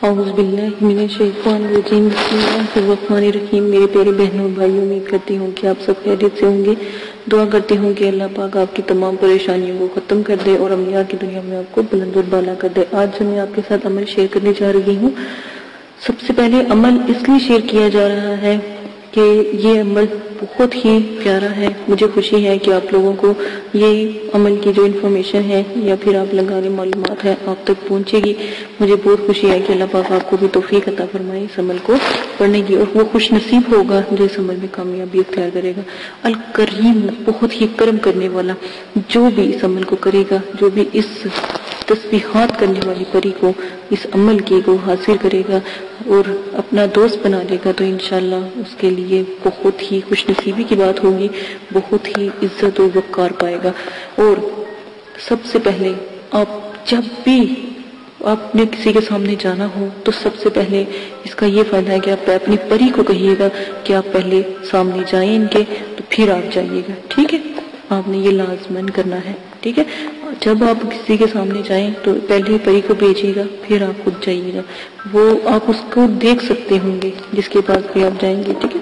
اعوذ باللہ من الشیطان الرجیم بسم اللہ الرحمن الرحیم۔ میرے پیارے بہنوں اور بھائیوں، امید کرتی ہوں کہ آپ سب خیریت سے ہوں گے۔ دعا کرتی ہوں کہ اللہ پاک آپ کی تمام پریشانیوں کو ختم کر دے اور عملیات کی دنیا میں آپ کو بلند و بالا کر دے۔ آج جو میں آپ کے ساتھ عمل شیئر کرنے جا رہی ہوں، سب سے پہلے عمل اس لیے شیئر کیا جا رہا ہے کہ یہ عمل بہت ہی پیارا ہے۔ مجھے خوشی ہے کہ آپ لوگوں کو یہ عمل کی جو انفارمیشن ہے یا پھر آپ لگانے معلومات ہے آپ تک پہنچے گی۔ مجھے بہت خوشی ہے کہ اللہ پاک آپ کو بھی توفیق عطا فرمائے اس عمل کو پڑھنے کی، اور وہ خوش نصیب ہوگا جو اس عمل میں کامیابی اختیار کرے گا۔ الکریم، بہت ہی کرم کرنے والا، جو بھی اس عمل کو کرے گا، جو بھی اس تسبیحات کرنے والی پری کو، اس عمل کی کو حاصل کرے گا اور اپنا دوست بنا لے گا، تو انشاءاللہ اس کے لیے بہت ہی خوش نصیبی کی بات ہوگی، بہت ہی عزت و وقار پائے گا۔ اور سب سے پہلے آپ جب بھی آپ نے کسی کے سامنے جانا ہو تو سب سے پہلے اس کا یہ فائدہ ہے کہ آپ اپنی پری کو کہیے گا کہ آپ پہلے سامنے جائیں ان کے، تو پھر آپ جائیے گا، ٹھیک ہے؟ آپ نے یہ لازماً کرنا ہے، ٹھیک ہے؟ جب آپ کسی کے سامنے جائیں تو پہلے پری کو بھیجیے گا، پھر آپ خود جائیے گا۔ وہ آپ اس کو دیکھ سکتے ہوں گے جس کے پاس بھی آپ جائیں گے، ٹھیک ہے؟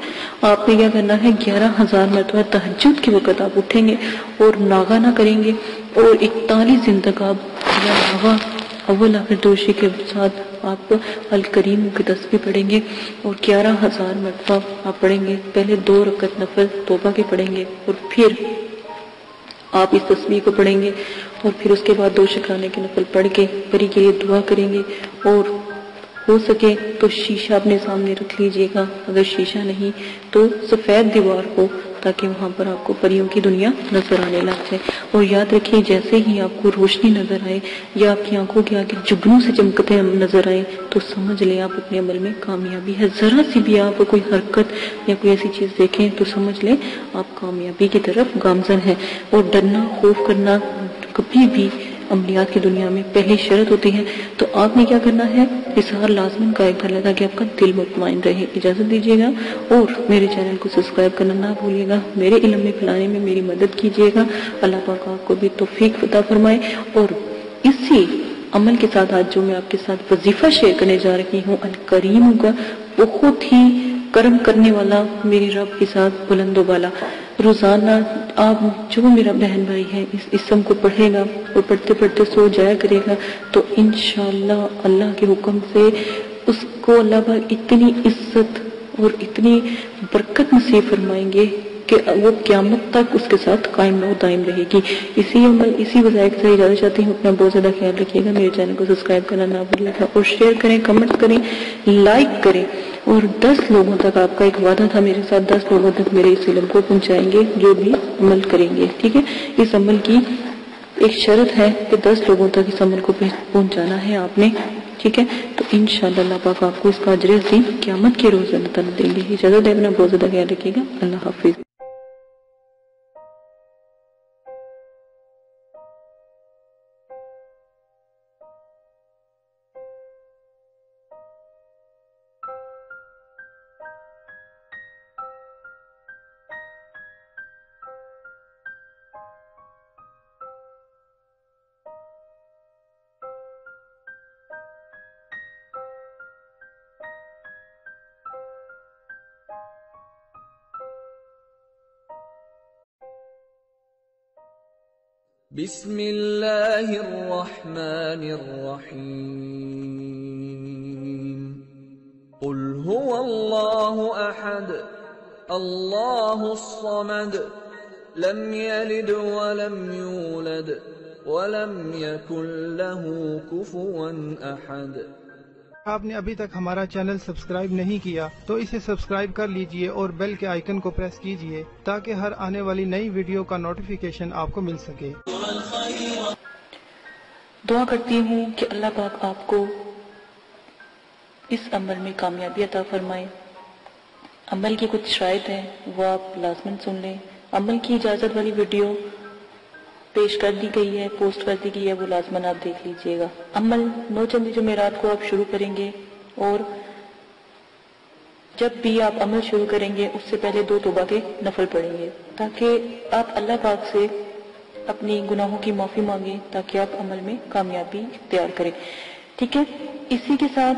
آپ نے کیا کرنا ہے، 11,000 مرتبہ تہجد کے وقت آپ اٹھیں گے اور ناغہ نہ کریں گے، اور 41 دن تک آپ یا ناغہ اول آخر دوشی کے ساتھ آپ الکریم کی تسبیح پڑھیں گے، اور 11,000 مرتبہ آپ پڑھیں گے۔ پہلے 2 رکعت نفل توبہ کے پڑھیں گے، اور پھر آپ اس تسبیح کو پڑھیں گے، اور پھر اس کے بعد 2 شکرانے کے نفل پڑھ کے پری کے لیے دعا کریں گے۔ اور ہو سکے تو شیشہ اپنے سامنے رکھ لیجئے گا، اگر شیشہ نہیں تو سفید دیوار کو، تاکہ وہاں پر آپ کو پریوں کی دنیا نظر آنے لگ جائے۔ اور یاد رکھیے، جیسے ہی آپ کو روشنی نظر آئے یا آپ کی آنکھوں کے آگے جگنوں سے چمکتے نظر آئے تو سمجھ لیں آپ اپنے عمل میں کامیابی ہے۔ ذرا سی بھی آپ کوئی حرکت یا کوئی ایسی چیز دیکھیں تو سمجھ لیں آپ کامیابی کی طرف گامزن ہیں۔ اور ڈرنا، خوف کرنا کبھی بھی عملیات کی دنیا میں پہلی شرط ہوتی ہے۔ تو آپ نے کیا کرنا ہے، اظہار لازمن کا ایک لگا کہ آپ کا دل مطمئن رہے۔ اجازت دیجیے گا اور میرے چینل کو سبسکرائب کرنا نہ بھولیے گا، میرے علم میں پھیلانے میں میری مدد کیجیے گا۔ اللہ پاک آپ کو بھی توفیق عطا فرمائے۔ اور اسی عمل کے ساتھ آج جو میں آپ کے ساتھ وظیفہ شیئر کرنے جا رہی ہوں، الکریم کا، بہت ہی کرم کرنے والا میری رب کے ساتھ بلند و بالا، روزانہ آپ جو میرا بہن بھائی ہے اس اسم کو پڑھے گا اور پڑھتے پڑھتے سو جایا کرے گا، تو انشاءاللہ اللہ کے حکم سے اس کو اللہ پاک اتنی عزت اور اتنی برکت نصیب فرمائیں گے کہ وہ قیامت تک اس کے ساتھ قائم و دائم رہے گی۔ اسی وضاح کے ساتھ اجازت چاہتی ہوں۔ اپنا بہت زیادہ خیال رکھیے گا، میرے چینل کو سبسکرائب کرنا نہ بھولیے گا، اور شیئر کریں، کمنٹ کریں، لائک کریں، اور 10 لوگوں تک، آپ کا ایک وعدہ تھا میرے ساتھ، 10 لوگوں تک میرے اس علم کو پہنچائیں گے جو بھی عمل کریں گے، ٹھیک ہے؟ اس عمل کی ایک شرط ہے کہ 10 لوگوں تک اس عمل کو پہنچانا ہے آپ نے، ٹھیک ہے؟ تو انشاءاللہ اللہ پاک آپ کو اس کا اجر عظیم قیامت کے روز اللہ تعالیٰ دیں گے۔ اجازت ہے، اپنا بہت زیادہ خیال رکھیے گا۔ اللہ حافظ۔ بسم اللہ الرحمن الرحیم۔ قل هو اللہ احد اللہ الصمد لم یلد ولم یولد ولم یکن له کفوا احد۔ آپ نے ابھی تک ہمارا چینل سبسکرائب نہیں کیا تو اسے سبسکرائب کر لیجئے اور بیل کے آئیکن کو پریس کیجئے تاکہ ہر آنے والی نئی ویڈیو کا نوٹیفیکیشن آپ کو مل سکے۔ دعا کرتی ہوں کہ اللہ پاک آپ کو اس عمل میں کامیابی عطا فرمائے۔ عمل کی کچھ شرائط ہیں، وہ آپ لازماً سن لیں۔ عمل کی اجازت والی ویڈیو پیش کر دی گئی ہے، پوسٹ کر دی گئی ہے، وہ لازماً آپ دیکھ لیجئے گا۔ عمل 9 چندی جمعرات کو آپ شروع کریں گے، اور جب بھی آپ عمل شروع کریں گے اس سے پہلے 2 توبہ کے نفل پڑھیں گے، تاکہ آپ اللہ پاک سے اپنی گناہوں کی معافی مانگیں، تاکہ آپ عمل میں کامیابی اختیار کریں، ٹھیک ہے؟ اسی کے ساتھ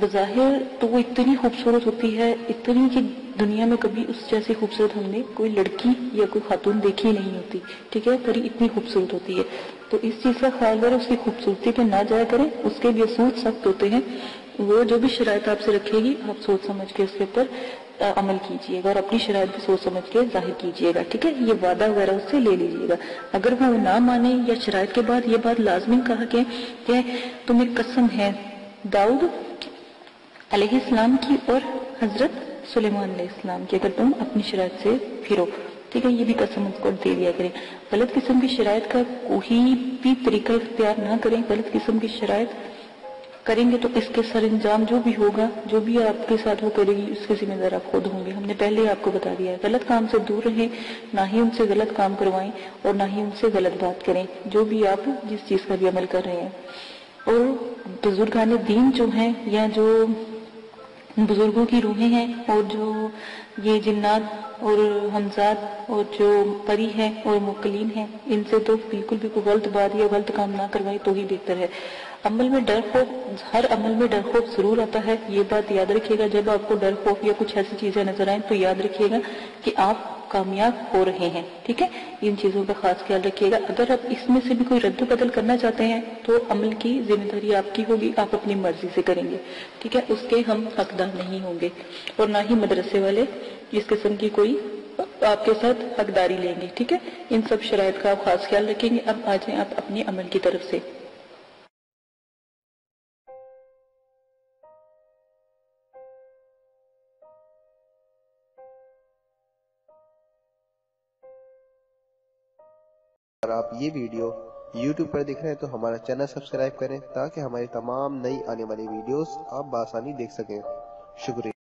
بظاہر تو وہ اتنی خوبصورت ہوتی ہے، اتنی کہ دنیا میں کبھی اس جیسی خوبصورت ہم نے کوئی لڑکی یا کوئی خاتون دیکھی نہیں ہوتی، ٹھیک ہے، پری اتنی خوبصورت ہوتی ہے۔ تو اس چیز کا خیال کریں، اس کی خوبصورتی پہ نہ جایا کریں، اس کے بھی اصول سخت ہوتے ہیں، وہ جو بھی شرائط آپ سے رکھے گی آپ سوچ سمجھ کے اس کے اوپر عمل کیجئے گا، اور اپنی شرائط بھی سوچ سمجھ کے ظاہر کیجئے گا، ٹھیک ہے۔ یہ وعدہ وغیرہ اس سے لے لیجئے گا۔ اگر وہ نہ مانے یا شرائط کے بعد یہ بات لازمی کہا کہ تمہیں قسم ہے داؤد علیہ السلام کی اور حضرت سلیمان علیہ السلام کی، اگر تم اپنی شرائط سے پھرو، ٹھیک ہے، یہ بھی قسم اس کو دے دیا کریں۔ غلط قسم کی شرائط کا کوئی بھی طریقہ اختیار نہ کریں۔ غلط قسم کی شرائط کریں گے تو اس کے سر انجام جو بھی ہوگا، جو بھی آپ کے ساتھ وہ کرے گی، اس کے ذمہ دار آپ خود ہوں گے۔ ہم نے پہلے ہی آپ کو بتا دیا ہے، غلط کام سے دور رہیں، نہ ہی ان سے غلط کام کروائیں اور نہ ہی ان سے غلط بات کریں، جو بھی آپ جس چیز کا بھی عمل کر رہے ہیں۔ اور بزرگان دین جو ہیں یا جو بزرگوں کی روحیں ہیں اور جو یہ جنات اور حمزات اور جو پری ہیں اور مقلین ہیں، ان سے تو بالکل بھی کوئی غلط بات یا غلط کام نہ کروائیں تو ہی بہتر ہے۔ عمل میں ڈر خوف، ہر عمل میں ڈر خوف ضرور آتا ہے، یہ بات یاد رکھیے گا۔ جب آپ کو ڈر خوف یا کچھ ایسی چیزیں نظر آئیں تو یاد رکھیے گا کہ آپ کامیاب ہو رہے ہیں، ٹھیک ہے، ان چیزوں کا خاص خیال رکھیے گا۔ اگر آپ اس میں سے بھی کوئی رد و بدل کرنا چاہتے ہیں تو عمل کی ذمہ داری آپ کی ہوگی، آپ اپنی مرضی سے کریں گے، ٹھیک ہے، اس کے ہم حقدار نہیں ہوں گے، اور نہ ہی مدرسے والے اس قسم کی کوئی آپ کے ساتھ حقداری لیں گے، ٹھیک ہے۔ ان سب شرائط کا آپ خاص خیال رکھیں گے۔ اب آ جائیں آپ اپنے عمل کی طرف سے۔ اگر آپ یہ ویڈیو YouTube پر دیکھ رہے ہیں تو ہمارا چینل سبسکرائب کریں تاکہ ہماری تمام نئی آنے والی ویڈیوز آپ بآسانی دیکھ سکیں۔ شکریہ۔